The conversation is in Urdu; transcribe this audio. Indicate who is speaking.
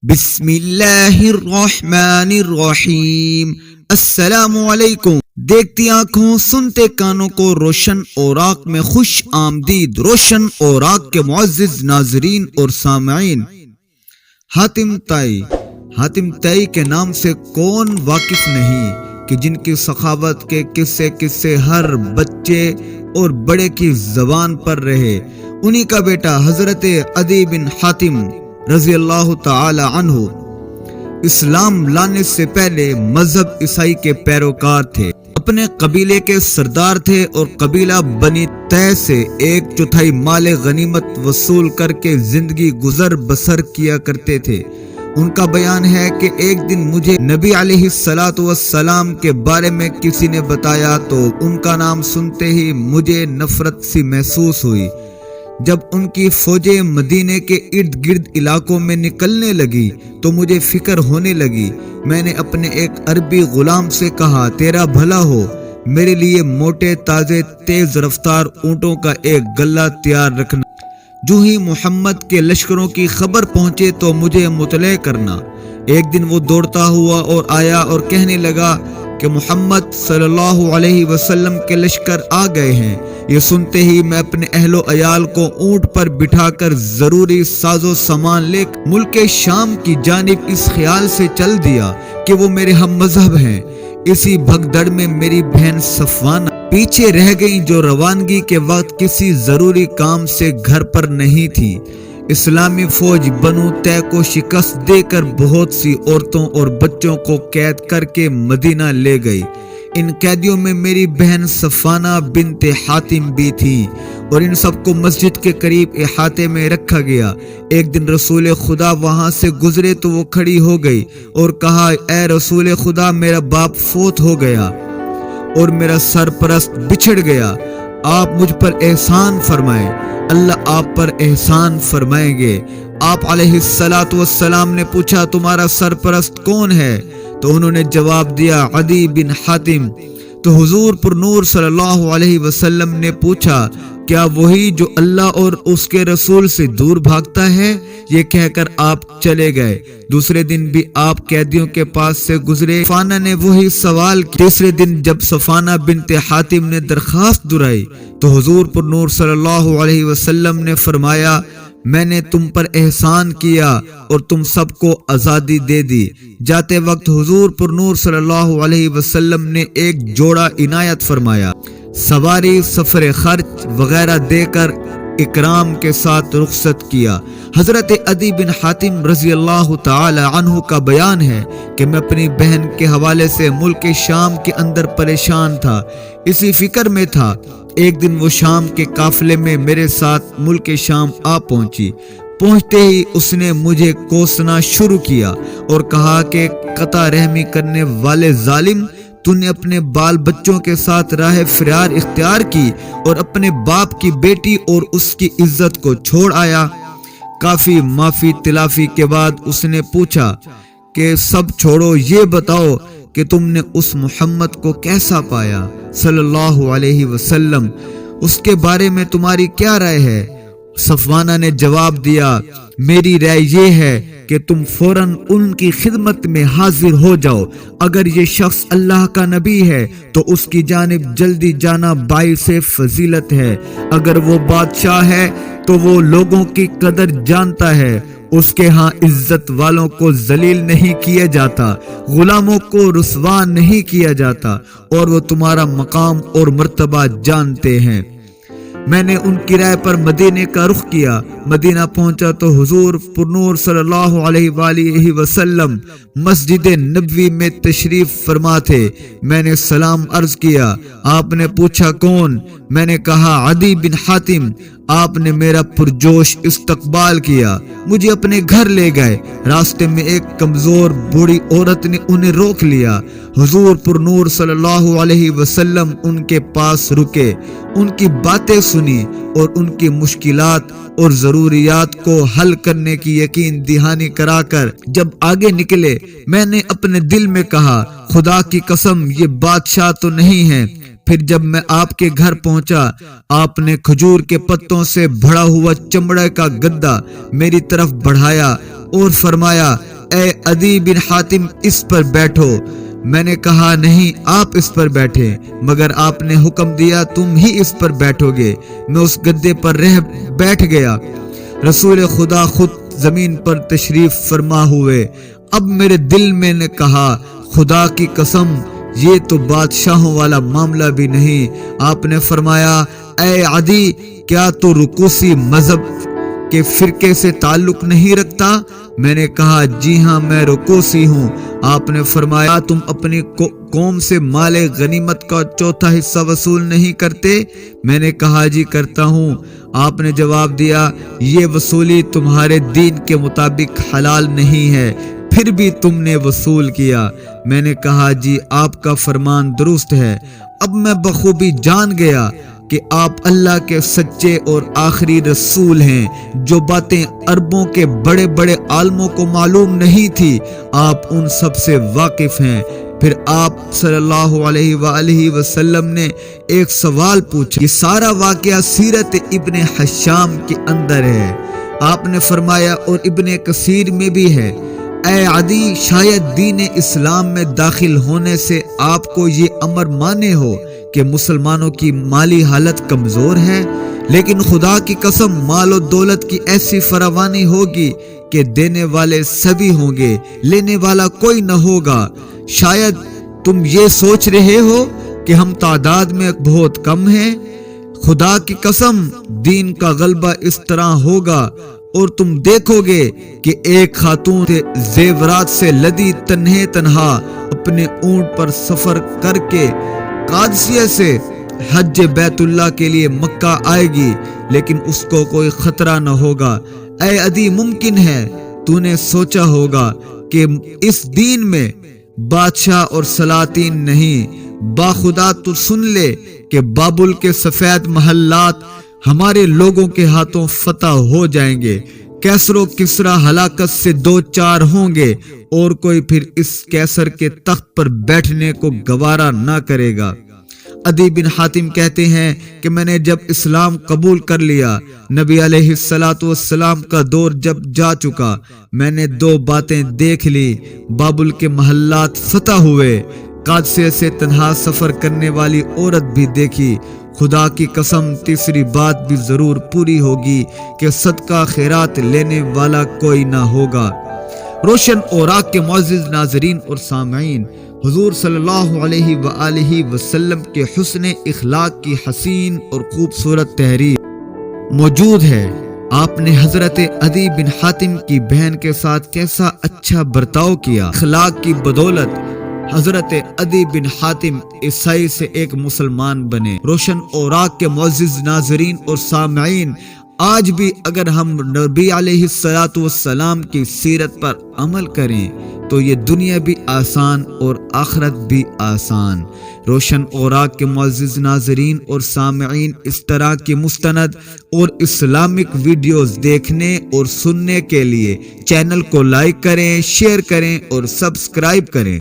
Speaker 1: بسم اللہ الرحمن الرحیم۔ السلام علیکم۔ دیکھتی آنکھوں سنتے کانوں کو روشن اوراق میں خوش آمدید۔ روشن اوراق کے معزز ناظرین اور سامعین، حاتم طائی کے نام سے کون واقف نہیں کہ جن کی سخاوت کے قصے ہر بچے اور بڑے کی زبان پر رہے۔ انہی کا بیٹا حضرت عدی بن حاتم رضی اللہ تعالی عنہ اسلام لانے سے پہلے مذہب عیسائی کے پیروکار تھے، اپنے قبیلے کے سردار تھے اور قبیلہ بنی طے سے 1/4 مال غنیمت وصول کر کے زندگی گزر بسر کیا کرتے تھے۔ ان کا بیان ہے کہ ایک دن مجھے نبی علیہ السلام کے بارے میں کسی نے بتایا تو ان کا نام سنتے ہی مجھے نفرت سی محسوس ہوئی۔ جب ان کی فوجیں مدینے کے ارد گرد علاقوں میں نکلنے لگی تو مجھے فکر ہونے لگی۔ میں نے اپنے ایک عربی غلام سے کہا، تیرا بھلا ہو، میرے لیے موٹے تازے تیز رفتار اونٹوں کا ایک غلہ تیار رکھنا۔ جو ہی محمد کے لشکروں کی خبر پہنچے تو مجھے مطلع کرنا۔ ایک دن وہ دوڑتا ہوا اور آیا اور کہنے لگا کہ محمد صلی اللہ علیہ وسلم کے لشکر آ گئے ہیں۔ یہ سنتے ہی میں اپنے اہل و عیال کو اونٹ پر بٹھا کر ضروری ساز و سامان لے کر ملک شام کی جانب اس خیال سے چل دیا کہ وہ میرے ہم مذہب ہیں۔ اسی بھگدڑ میں میری بہن صفوانہ پیچھے رہ گئی جو روانگی کے وقت کسی ضروری کام سے گھر پر نہیں تھی۔ اسلامی فوج بنو طے کو شکست دے کر بہت سی عورتوں اور بچوں کو قید کر کے مدینہ لے گئی۔ ان قیدیوں میں میری بہن صفوانہ بنت حاتم بھی تھی اور ان سب کو مسجد کے قریب احاطے میں رکھا گیا۔ ایک دن رسول خدا وہاں سے گزرے تو وہ کھڑی ہو گئی اور کہا، اے رسول خدا، میرا باپ فوت ہو گیا اور میرا سرپرست بچھڑ گیا، آپ مجھ پر احسان فرمائیں، اللہ آپ پر احسان فرمائیں گے۔ آپ علیہ السلام نے پوچھا، تمہارا سرپرست کون ہے؟ تو انہوں نے جواب دیا، عدی بن حاتم۔ تو حضور پر نور صلی اللہ علیہ وسلم نے پوچھا، کیا وہی جو اللہ اور اس کے رسول سے دور بھاگتا ہے؟ یہ کہہ کر آپ چلے گئے۔ دوسرے دن بھی آپ قیدیوں کے پاس سے گزرے، صفوانہ نے وہی سوال کیا۔ تیسرے دن جب صفوانہ بنت حاتم نے درخواست دہرائی تو حضور پر نور صلی اللہ علیہ وسلم نے فرمایا، میں نے تم پر احسان کیا اور تم سب کو آزادی دے دی۔ جاتے وقت حضور پر نور صلی اللہ علیہ وسلم نے ایک جوڑا عنایت فرمایا۔ سواری، سفر خرچ وغیرہ دے کر اکرام کے ساتھ رخصت کیا۔ حضرت عدی بن حاتم رضی اللہ تعالی عنہ کا بیان ہے کہ میں اپنی بہن کے حوالے سے ملک شام کے اندر پریشان تھا، اسی فکر میں تھا۔ ایک دن وہ شام کے قافلے میں میرے ساتھ ملک شام آ پہنچی۔ پہنچتے ہی اس نے مجھے کوسنا شروع کیا اور کہا کہ قطع رحمی کرنے والے ظالم، تو نے اپنے بال بچوں کے ساتھ راہ فرار اختیار کی اور اپنے باپ کی بیٹی اور اس کی عزت کو چھوڑ آیا۔ کافی معافی تلافی کے بعد اس نے پوچھا کہ سب چھوڑو، یہ بتاؤ کہ تم نے اس محمد کو کیسا پایا صلی اللہ علیہ وسلم، اس کے بارے میں تمہاری کیا رائے ہے؟ صفوانہ نے جواب دیا، میری رائے یہ ہے کہ تم فوراً ان کی خدمت میں حاضر ہو جاؤ۔ اگر یہ شخص اللہ کا نبی ہے تو اس کی جانب جلدی جانا باعث فضیلت ہے۔ اگر وہ بادشاہ ہے تو وہ لوگوں کی قدر جانتا ہے، اس کے ہاں عزت والوں کو ذلیل نہیں کیا جاتا، غلاموں کو رسوا نہیں کیا جاتا، اور وہ تمہارا مقام اور مرتبہ جانتے ہیں۔ میں نے ان کی رائے پر مدینے کا رخ کیا۔ مدینہ پہنچا تو حضور پر نور صلی اللہ علیہ وآلہ وسلم مسجد نبوی میں تشریف فرما تھے۔ میں نے سلام عرض کیا۔ آپ نے پوچھا، کون؟ میں نے کہا، عدی بن حاتم۔ آپ نے میرا پرجوش استقبال کیا، مجھے اپنے گھر لے گئے۔ راستے میں ایک کمزور بوڑھی عورت نے انہیں روک لیا۔ حضور پر نور صلی اللہ علیہ وسلم ان کے پاس رکے، ان کی باتیں سنی اور ان کی مشکلات اور ضروریات کو حل کرنے کی یقین دہانی کرا کر جب آگے نکلے، میں نے اپنے دل میں کہا، خدا کی قسم یہ بادشاہ تو نہیں ہے۔ پھر جب میں آپ کے گھر پہنچا، آپ نے کھجور کے پتوں سے بھرا ہوا چمڑے کا گدا میری طرف بڑھایا اور فرمایا اے عدی بن حاتم اس پر بیٹھو۔ میں نے کہا نہیں آپ اس پر بیٹھے، مگر آپ نے حکم دیا تم ہی اس پر بیٹھو گے۔ میں اس گدے پر بیٹھ گیا۔ رسول خدا خود زمین پر تشریف فرما ہوئے۔ اب میرے دل میں نے کہا خدا کی قسم یہ تو بادشاہوں والا معاملہ بھی نہیں۔ آپ نے فرمایا اے عدی کیا تو رکوسی مذہب کے فرقے سے تعلق نہیں رکھتا؟ میں نے کہا جی ہاں میں رکوسی ہوں۔ آپ نے فرمایا تم اپنی قوم سے مال غنیمت کا چوتھا حصہ وصول نہیں کرتے؟ میں نے کہا جی کرتا ہوں۔ آپ نے جواب دیا یہ وصولی تمہارے دین کے مطابق حلال نہیں ہے، پھر بھی تم نے وصول کیا۔ میں نے کہا جی آپ کا فرمان درست ہے۔ اب میں بخوبی جان گیا کہ آپ اللہ کے سچے اور آخری رسول ہیں۔ جو باتیں عربوں کے بڑے بڑے عالموں کو معلوم نہیں تھی آپ ان سب سے واقف ہیں۔ پھر آپ صلی اللہ علیہ وآلہ وسلم نے ایک سوال پوچھا۔ یہ سارا واقعہ سیرت ابن حشام کے اندر ہے۔ آپ نے فرمایا اور ابن کثیر میں بھی ہے، اے عدی شاید دین اسلام میں داخل ہونے سے آپ کو یہ امر مانے ہو کہ مسلمانوں کی مالی حالت کمزور ہے، لیکن خدا کی قسم مال و دولت کی ایسی فراوانی ہوگی کہ دینے والے سبھی ہوں گے، لینے والا کوئی نہ ہوگا۔ شاید تم یہ سوچ رہے ہو کہ ہم تعداد میں بہت کم ہیں۔ خدا کی قسم دین کا غلبہ اس طرح ہوگا اور تم دیکھو گے کہ ایک خاتون زیورات سے لدی تنہا اپنے اونٹ پر سفر کر کے قادسیہ سے حج بیت اللہ کے لیے مکہ آئے گی، لیکن اس کو کوئی خطرہ نہ ہوگا۔ اے عدی ممکن ہے تو نے سوچا ہوگا کہ اس دین میں بادشاہ اور سلاطین نہیں، باخدا تو سن لے کہ بابل کے سفید محلات ہمارے لوگوں کے ہاتھوں فتح ہو جائیں گے، کیسر و کسرا ہلاکت سے دو چار ہوں گے اور کوئی پھر اس کیسر کے تخت پر بیٹھنے کو گوارا نہ کرے گا۔ عدی بن حاتم کہتے ہیں کہ میں نے جب اسلام قبول کر لیا، نبی علیہ السلام کا دور جب جا چکا، میں نے دو باتیں دیکھ لی، بابل کے محلات فتح ہوئے، قادسیہ سے تنہا سفر کرنے والی عورت بھی دیکھی۔ خدا کی قسم تیسری بات بھی ضرور پوری ہوگی کہ صدقہ خیرات لینے والا کوئی نہ ہوگا۔ روشن اوراق کے معزز ناظرین اور سامعین، حضور صلی اللہ علیہ وآلہ وسلم کے حسن اخلاق کی حسین اور خوبصورت تحریر موجود ہے۔ آپ نے حضرت عدی بن حاتم کی بہن کے ساتھ کیسا اچھا برتاؤ کیا۔ اخلاق کی بدولت حضرت عدی بن حاتم عیسائی سے ایک مسلمان بنے۔ روشن اوراق کے معزز ناظرین اور سامعین، آج بھی اگر ہم نبی علیہ السلام کی سیرت پر عمل کریں تو یہ دنیا بھی آسان اور آخرت بھی آسان۔ روشن اوراق کے معزز ناظرین اور سامعین، اس طرح کی مستند اور اسلامک ویڈیوز دیکھنے اور سننے کے لیے چینل کو لائک کریں، شیئر کریں اور سبسکرائب کریں۔